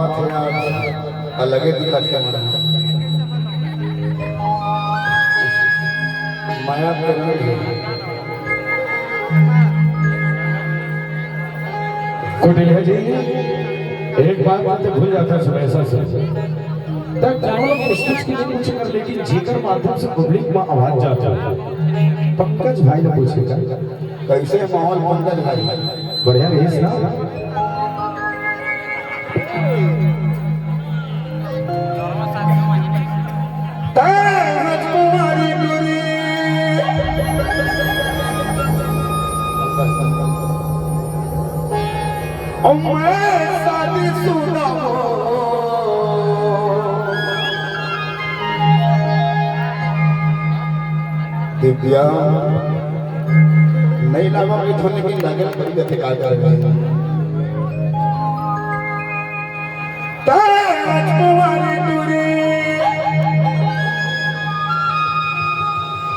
बात है आज अलग ही दिखा के मरा माया करने कुटिया जी एक बात तो भूल जाता है ऐसा से तब जानो कोशिश की कुछ कर लेकिन जेकर माध्यम से पब्लिक में आवाज जाता है पंकज भाई ने पूछेगा कैसे माहौल पंकज भाई बढ़िया रेस ना राजकुमारी दूरी शादी सुना दिव्या नहीं लगा थोड़ी लेकिन लगन करी गए काय कर राजकुमारी दूरी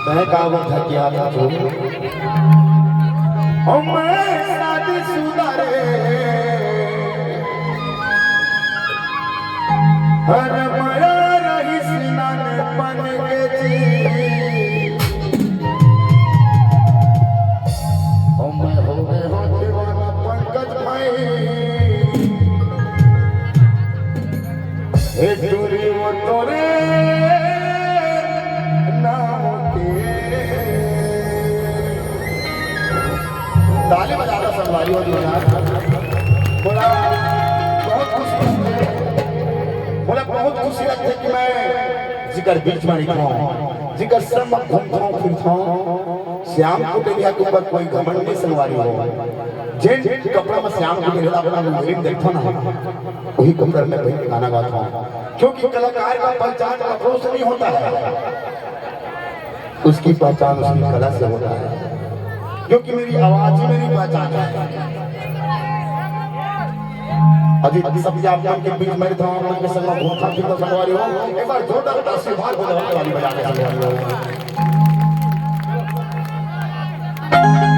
मैं काबू था किया था जो मैं शादी सुना रे हर मरा रही सिनान बन के जी मैं हो गए हो दीवाना पंकज भाई हे दूरी वो तोरे ताली बजाना संगवारी होती है बोला बहुत खुशी लगती है कि मैं जिगर बीच में लिखा हूँ जिगर सब घूमता हूँ फिरता हूँ श्याम कुटेरिया के ऊपर कोई घमंड नहीं संगवारी हो जिन कपड़ा में श्याम कुटेरिया अपना फिल्म देखता ना वही कपड़े में वही गाना गाता हूँ क्योंकि कलाकार का पहचान कपड़ों से नहीं होता है उसकी पहचान उसकी कला से होता है क्योंकि मेरी आवाज ही मेरी पहचान है अभी सब आप के बीच में था उनके संग में घूमता फिरता संगवारी हो एक बार जोरदार आशीर्वाद हो जाए वाली बजा के संगवारी हो